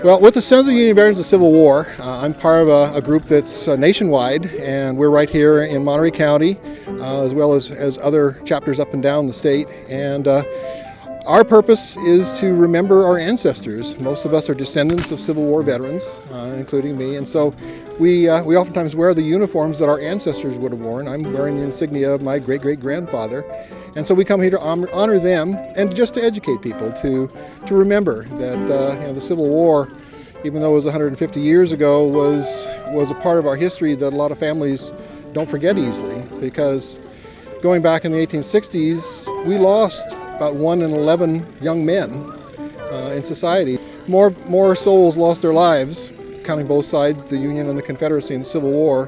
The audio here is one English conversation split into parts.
Well, with the Sons of Union Veterans of the Civil War, I'm part of a group that's nationwide, and we're right here in Monterey County, as well as other chapters up and down the state. And our purpose is to remember our ancestors. Most of us are descendants of Civil War veterans, including me, and so we oftentimes wear the uniforms that our ancestors would have worn. I'm wearing the insignia of my great-great-grandfather. And so we come here to honor them and just to educate people to remember that the Civil War, even though it was 150 years ago, was a part of our history that a lot of families don't forget easily, because going back in the 1860s, we lost about 1 in 11 young men in society. More souls lost their lives, counting both sides, the Union and the Confederacy in the Civil War,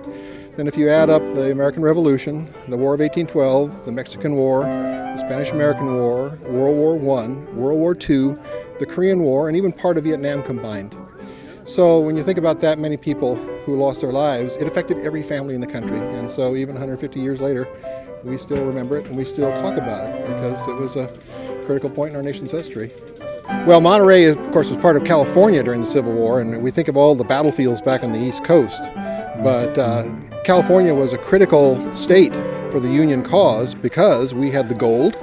then if you add up the American Revolution, the War of 1812, the Mexican War, the Spanish-American War, World War I, World War II, the Korean War, and even part of Vietnam combined. So when you think about that many people who lost their lives, it affected every family in the country. And so even 150 years later, we still remember it and we still talk about it because it was a critical point in our nation's history. Well, Monterey, of course, was part of California during the Civil War, and we think of all the battlefields back on the East Coast. But California was a critical state for the Union cause because we had the gold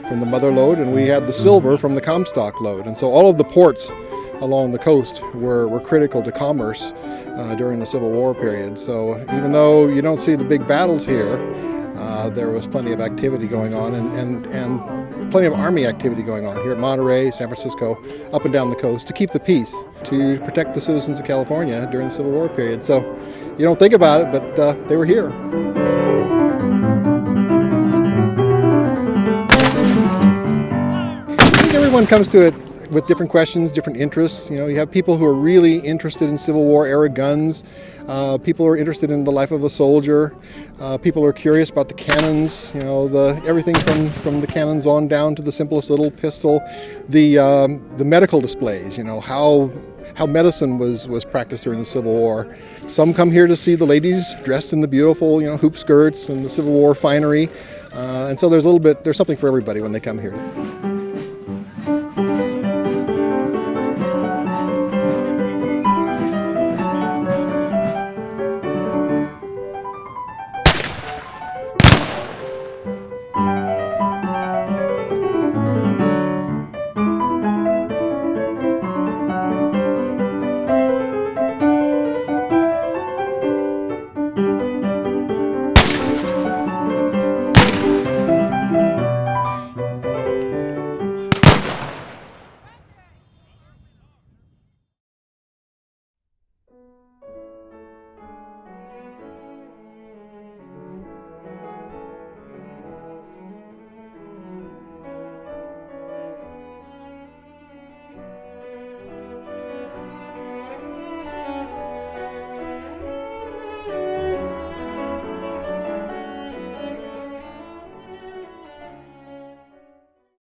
from the Mother Lode and we had the silver from the Comstock Lode. And so all of the ports along the coast were critical to commerce during the Civil War period. So even though you don't see the big battles here, there was plenty of activity going on and plenty of Army activity going on here at Monterey, San Francisco, up and down the coast to keep the peace, to protect the citizens of California during the Civil War period. So you don't think about it, but they were here. I think everyone comes to it with different questions, different interests. You know, you have people who are really interested in Civil War era guns. People are interested in the life of a soldier. People are curious about the cannons. You know, everything from the cannons on down to the simplest little pistol. The medical displays. You know, how medicine was practiced during the Civil War. Some come here to see the ladies dressed in the beautiful, hoop skirts and the Civil War finery. And so there's something for everybody when they come here.